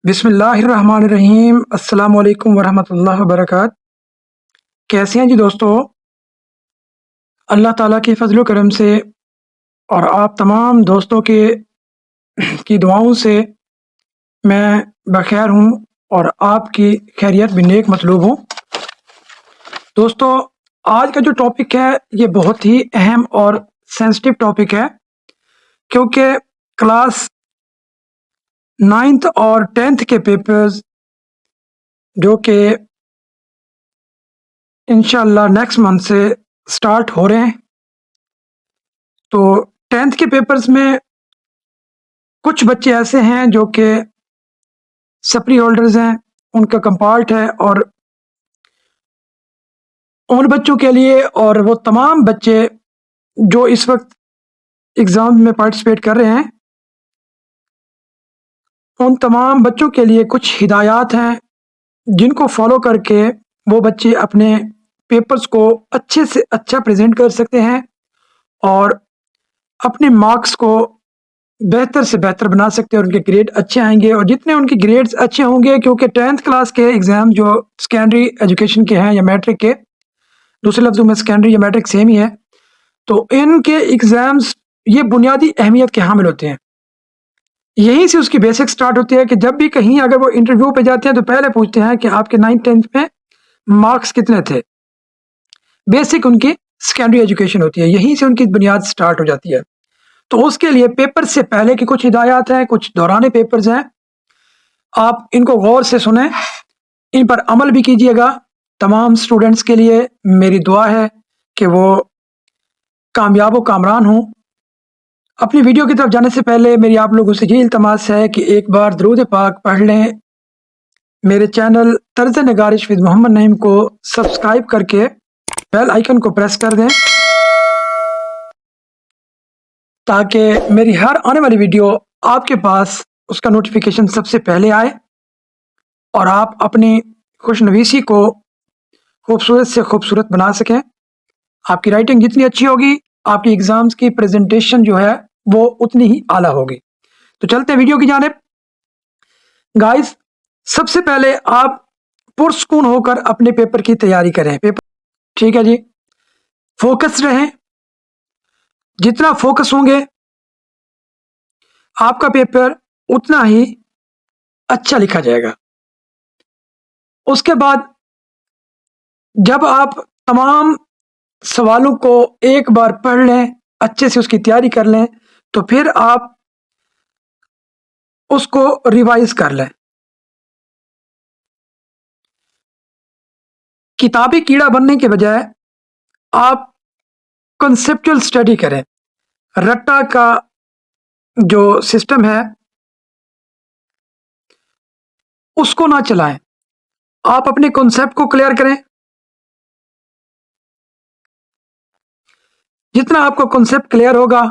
بسم اللہ الرحمن الرحیم۔ السلام علیکم ورحمۃ اللہ وبرکاتہ۔ کیسے ہیں جی دوستو؟ اللہ تعالیٰ کے فضل و کرم سے اور آپ تمام دوستوں کی دعاؤں سے میں بخیر ہوں اور آپ کی خیریت بھی نیک مطلوب ہوں۔ دوستو، آج کا جو ٹاپک ہے یہ بہت ہی اہم اور سینسٹیو ٹاپک ہے، کیونکہ کلاس 9th اور 10th کے پیپرز جو کہ انشاءاللہ نیکسٹ منتھ سے سٹارٹ ہو رہے ہیں، تو 10th کے پیپرز میں کچھ بچے ایسے ہیں جو کہ سپری ہولڈرز ہیں، ان کا کمپارٹ ہے، اور ان بچوں کے لیے اور وہ تمام بچے جو اس وقت ایگزام میں پارٹیسپیٹ کر رہے ہیں، ان تمام بچوں کے لیے کچھ ہدایات ہیں جن کو فالو کر کے وہ بچے اپنے پیپرز کو اچھے سے اچھا پریزنٹ کر سکتے ہیں اور اپنے مارکس کو بہتر سے بہتر بنا سکتے ہیں اور ان کے گریڈ اچھے آئیں گے۔ اور جتنے ان کے گریڈز اچھے ہوں گے، کیونکہ 10th کلاس کے ایگزام جو سیکنڈری ایجوکیشن کے ہیں یا میٹرک کے، دوسرے لفظوں میں سیکنڈری یا میٹرک سیم ہی ہے، تو ان کے ایگزامز یہ بنیادی اہمیت کے حامل ہوتے ہیں۔ یہیں سے اس کی بیسک سٹارٹ ہوتی ہے کہ جب بھی کہیں اگر وہ انٹرویو پہ جاتے ہیں تو پہلے پوچھتے ہیں کہ آپ کے 9th 10th میں مارکس کتنے تھے۔ بیسک ان کی سیکنڈری ایجوکیشن ہوتی ہے، یہیں سے ان کی بنیاد سٹارٹ ہو جاتی ہے۔ تو اس کے لیے پیپر سے پہلے کی کچھ ہدایات ہیں، کچھ دوران پیپرز ہیں، آپ ان کو غور سے سنیں، ان پر عمل بھی کیجیے گا۔ تمام سٹوڈنٹس کے لیے میری دعا ہے کہ وہ کامیاب و کامران ہوں۔ اپنی ویڈیو کی طرف جانے سے پہلے میری آپ لوگوں سے یہ التماس ہے کہ ایک بار درود پاک پڑھ لیں، میرے چینل طرز نگارش ود محمد نعیم کو سبسکرائب کر کے بیل آئیکن کو پریس کر دیں تاکہ میری ہر آنے والی ویڈیو آپ کے پاس اس کا نوٹیفیکیشن سب سے پہلے آئے اور آپ اپنی خوش نویسی کو خوبصورت سے خوبصورت بنا سکیں۔ آپ کی رائٹنگ جتنی اچھی ہوگی، آپ کی ایگزامز کی پریزنٹیشن جو ہے وہ اتنی ہی اعلیٰ ہوگی۔ تو چلتے ہیں ویڈیو کی جانب۔ گائز، سب سے پہلے آپ پرسکون ہو کر اپنے پیپر کی تیاری کریں۔ ٹھیک ہے جی، فوکس رہیں۔ جتنا فوکس ہوں گے آپ کا پیپر اتنا ہی اچھا لکھا جائے گا۔ اس کے بعد جب آپ تمام سوالوں کو ایک بار پڑھ لیں، اچھے سے اس کی تیاری کر لیں، تو پھر آپ اس کو ریوائز کر لیں۔ کتابی کیڑا بننے کے بجائے آپ کنسیپچل اسٹڈی کریں۔ رٹا کا جو سسٹم ہے اس کو نہ چلائیں، آپ اپنے کنسیپٹ کو کلیئر کریں۔ جتنا آپ کا کنسیپٹ کلیئر ہوگا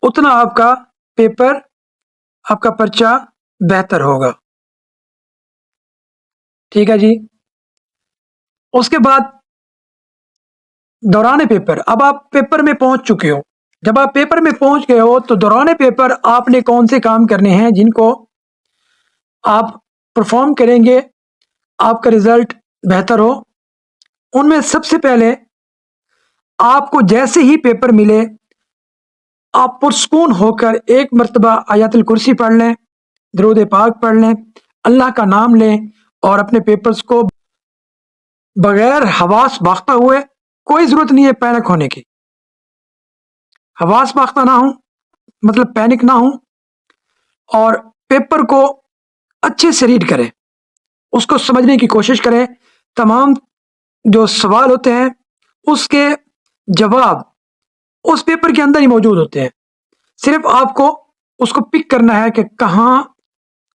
اتنا آپ کا پیپر، آپ کا پرچہ بہتر ہوگا۔ ٹھیک ہے جی۔ اس کے بعد دوران پیپر، اب آپ پیپر میں پہنچ چکے ہو۔ جب آپ پیپر میں پہنچ گئے ہو تو دوران پیپر آپ نے کون سے کام کرنے ہیں جن کو آپ پرفارم کریں گے آپ کا رزلٹ بہتر ہو۔ ان میں سب سے پہلے آپ کو جیسے ہی پیپر ملے آپ پرسکون ہو کر ایک مرتبہ آیت الکرسی پڑھ لیں، درود پاک پڑھ لیں، اللہ کا نام لیں اور اپنے پیپرز کو بغیر حواس باختہ ہوئے، کوئی ضرورت نہیں ہے پینک ہونے کی، حواس باختہ نہ ہوں، مطلب پینک نہ ہوں، اور پیپر کو اچھے سے ریڈ کریں، اس کو سمجھنے کی کوشش کریں۔ تمام جو سوال ہوتے ہیں اس کے جواب اس پیپر کے اندر ہی موجود ہوتے ہیں، صرف آپ کو اس کو پک کرنا ہے کہ کہاں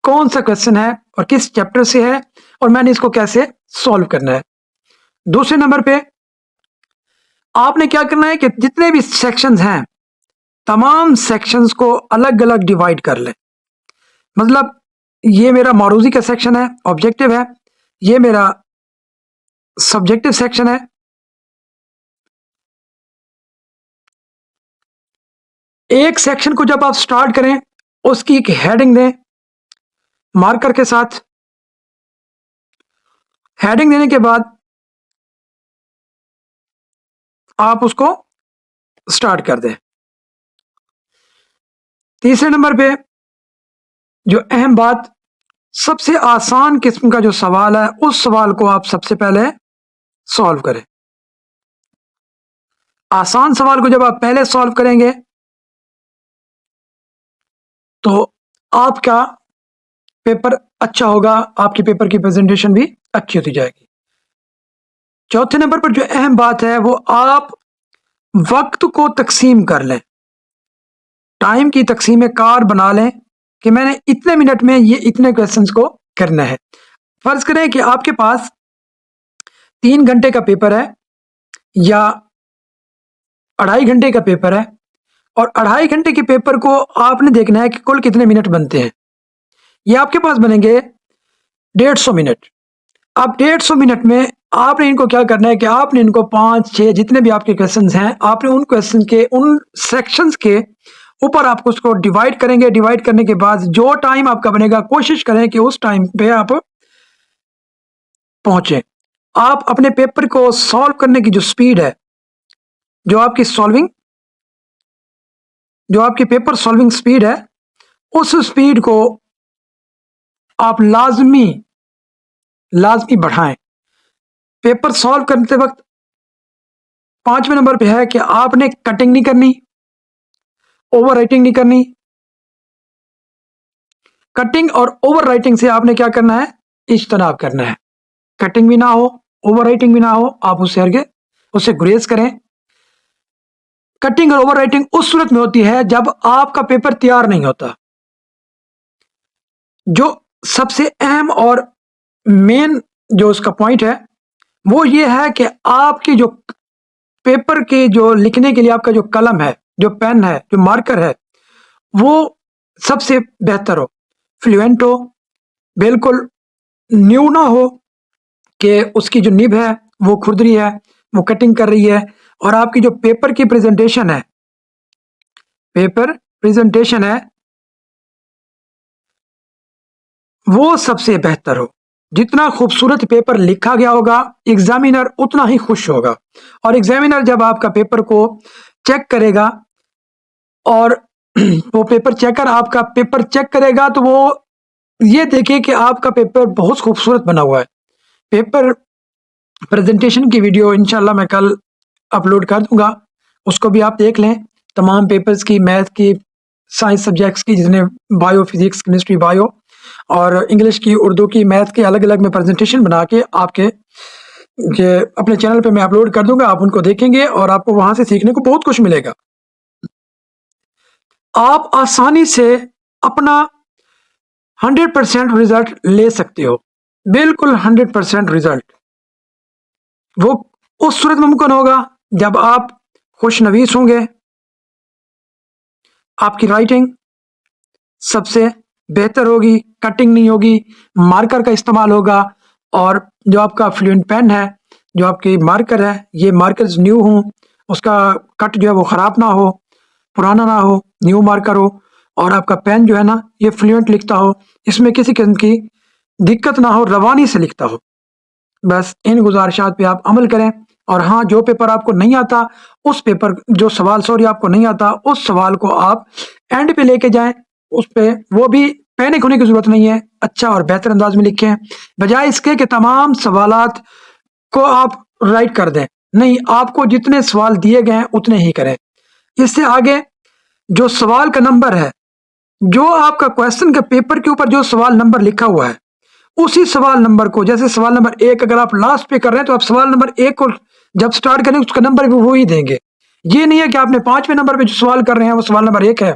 کون سا کویسچن ہے اور کس چیپٹر سے ہے اور میں نے اس کو کیسے سولو کرنا ہے۔ دوسرے نمبر پہ آپ نے کیا کرنا ہے کہ جتنے بھی سیکشنز ہیں تمام سیکشنز کو الگ الگ ڈیوائیڈ کر لیں۔ مطلب یہ میرا معروضی کا سیکشن ہے، آبجیکٹو ہے، یہ میرا سبجیکٹو سیکشن ہے۔ ایک سیکشن کو جب آپ سٹارٹ کریں اس کی ایک ہیڈنگ دیں، مارکر کے ساتھ ہیڈنگ دینے کے بعد آپ اس کو سٹارٹ کر دیں. تیسرے نمبر پہ جو اہم بات، سب سے آسان قسم کا جو سوال ہے اس سوال کو آپ سب سے پہلے سالو کریں. آسان سوال کو جب آپ پہلے سالو کریں گے تو آپ کا پیپر اچھا ہوگا، آپ کے پیپر کی پریزنٹیشن بھی اچھی ہوتی جائے گی. چوتھے نمبر پر جو اہم بات ہے وہ آپ وقت کو تقسیم کر لیں، ٹائم کی تقسیم کار بنا لیں کہ میں نے اتنے منٹ میں یہ اتنے کویسچنز کو کرنا ہے. فرض کریں کہ آپ کے پاس 3 گھنٹے کا پیپر ہے یا 2.5 گھنٹے کا پیپر ہے، اور 2.5 گھنٹے کے پیپر کو آپ نے دیکھنا ہے کہ کل کتنے منٹ بنتے ہیں. یہ آپ کے پاس بنیں گے 150 منٹ. اب 150 منٹ میں آپ نے ان کو کیا کرنا ہے کہ آپ نے ان کو 5-6 جتنے بھی آپ کے کویسچنز ہیں، آپ نے ان کویسچن کے ان سیکشنز کے اوپر آپ اس کو ڈیوائڈ کریں گے. ڈیوائڈ کرنے کے بعد جو ٹائم آپ کا بنے گا کوشش کریں کہ اس ٹائم پہ آپ پہنچیں. آپ اپنے پیپر کو سالو کرنے کی جو سپیڈ ہے، جو آپ کی پیپر سالونگ سپیڈ ہے، اس سپیڈ کو آپ لازمی بڑھائیں. پیپر سالو کرتے وقت 5ویں نمبر پہ ہے کہ آپ نے کٹنگ نہیں کرنی، اوور رائٹنگ نہیں کرنی. کٹنگ اور اوور رائٹنگ سے آپ نے کیا کرنا ہے، اجتناب کرنا ہے. کٹنگ بھی نہ ہو، اوور رائٹنگ بھی نہ ہو، آپ اسے گریز کریں. کٹنگ اور اوور رائٹنگ اس صورت میں ہوتی ہے جب آپ کا پیپر تیار نہیں ہوتا. جو سب سے اہم اور مین جو اس کا پوائنٹ ہے وہ یہ ہے کہ آپ کی جو پیپر کے جو لکھنے کے لیے آپ کا جو قلم ہے، جو پین ہے، جو مارکر ہے، وہ سب سے بہتر ہو، فلوئنٹ ہو، بالکل نیو نہ ہو کہ اس کی جو نب ہے وہ کھردری ہے، وہ کٹنگ کر رہی ہے. اور آپ کی جو پیپر کی پریزنٹیشن ہے وہ سب سے بہتر ہو. جتنا خوبصورت پیپر لکھا گیا ہوگا ایگزامینر اتنا ہی خوش ہوگا. اور ایگزامینر جب آپ کا پیپر کو چیک کرے گا اور وہ پیپر چیکر آپ کا پیپر چیک کرے گا تو وہ یہ دیکھے کہ آپ کا پیپر بہت خوبصورت بنا ہوا ہے. پیپر پریزنٹیشن کی ویڈیو انشاءاللہ میں کل اپلوڈ کر دوں گا، اس کو بھی آپ دیکھ لیں. تمام پیپرز کی، میتھ کی، سائنس سبجیکٹس کی، جتنے بایو، فزکس، کیمسٹری، بایو اور انگلش کی، اردو کی، میتھ کی، الگ الگ میں پریزنٹیشن بنا کے آپ کے اپنے چینل پہ میں اپلوڈ کر دوں گا. آپ ان کو دیکھیں گے اور آپ کو وہاں سے سیکھنے کو بہت کچھ ملے گا. آپ آسانی سے اپنا 100% رزلٹ لے سکتے ہو، بالکل 100% رزلٹ. وہ اس صورت میں ممکن ہوگا جب آپ خوش نویس ہوں گے، آپ کی رائٹنگ سب سے بہتر ہوگی، کٹنگ نہیں ہوگی، مارکر کا استعمال ہوگا، اور جو آپ کا فلوئنٹ پین ہے، جو آپ کی مارکر ہے، یہ مارکرز نیو ہوں، اس کا کٹ جو ہے وہ خراب نہ ہو، پرانا نہ ہو، نیو مارکر ہو، اور آپ کا پین جو ہے نا یہ فلوئنٹ لکھتا ہو، اس میں کسی قسم کی دقت نہ ہو، روانی سے لکھتا ہو. بس ان گزارشات پہ آپ عمل کریں. اور ہاں، جو پیپر آپ کو نہیں آتا، اس پیپر جو سوال آپ کو نہیں آتا، اس سوال کو آپ اینڈ پہ لے کے جائیں. اس پہ وہ بھی پینک ہونے کی ضرورت نہیں ہے، اچھا اور بہتر انداز میں لکھیں، بجائے اس کے کہ تمام سوالات کو آپ رائٹ کر دیں. نہیں، آپ کو جتنے سوال دیے گئے ہیں اتنے ہی کریں. اس سے آگے جو سوال کا نمبر ہے، جو آپ کا کویسچن کے پیپر کے اوپر جو سوال نمبر لکھا ہوا ہے، اسی سوال نمبر کو، جیسے سوال نمبر 1 اگر آپ لاسٹ پہ کر رہے ہیں تو آپ سوال نمبر 1 کو جب سٹارٹ کریں اس کا نمبر بھی وہی دیں گے. یہ نہیں ہے کہ آپ نے 5ویں نمبر پہ جو سوال کر رہے ہیں وہ سوال نمبر 1 ہے،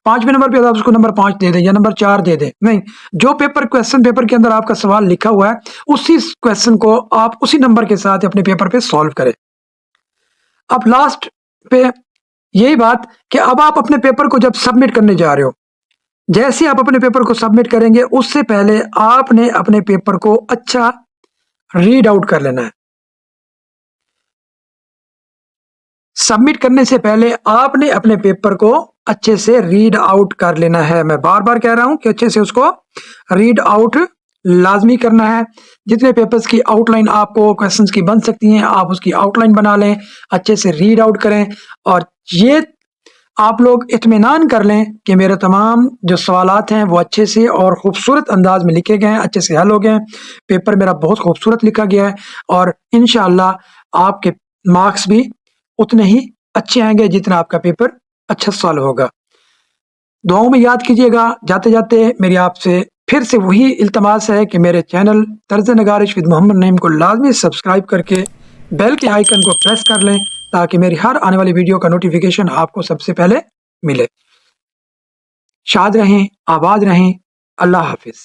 5ویں نمبر پہ آپ اس کو نمبر 5 دے دیں یا نمبر 4 دے دیں. نہیں، جو کویسچن پیپر کے اندر آپ کا سوال لکھا ہوا ہے اسی کویسچن کو آپ اسی نمبر کے ساتھ اپنے پیپر پہ سالو کریں. اب لاسٹ پہ یہی بات کہ اب آپ اپنے پیپر کو جب سبمٹ کرنے جا رہے ہو، جیسے آپ اپنے پیپر کو سبمٹ کریں گے اس سے پہلے آپ نے اپنے پیپر کو اچھا ریڈ آؤٹ کر لینا ہے. سبمٹ کرنے سے پہلے آپ نے اپنے پیپر کو اچھے سے ریڈ آؤٹ کر لینا ہے. میں بار بار کہہ رہا ہوں کہ اچھے سے اس کو ریڈ آؤٹ لازمی کرنا ہے. جتنے پیپرز کی آؤٹ لائن آپ کو کوشچنس کی بن سکتی ہیں آپ اس کی آؤٹ لائن بنا لیں, اچھے سے ریڈ آؤٹ کریں, اور یہ آپ لوگ اطمینان کر لیں کہ میرے تمام جو سوالات ہیں وہ اچھے سے اور خوبصورت انداز میں لکھے گئے ہیں, اچھے سے حل ہو گئے ہیں. پیپر میرا بہت خوبصورت لکھا گیا ہے, اور انشاءاللہ آپ کے مارکس بھی اتنے ہی اچھے آئیں گے جتنا آپ کا پیپر اچھا سال ہوگا. دعاؤں میں یاد کیجیے گا. جاتے جاتے میری آپ سے پھر سے وہی التماس ہے کہ میرے چینل طرز نگارش ود محمد نعیم کو لازمی سبسکرائب کر کے بیل کے آئیکن کو پریس کر لیں تاکہ میری ہر آنے والی ویڈیو کا نوٹیفیکیشن آپ کو سب سے پہلے ملے. شاد رہیں, آباد رہیں. اللہ حافظ.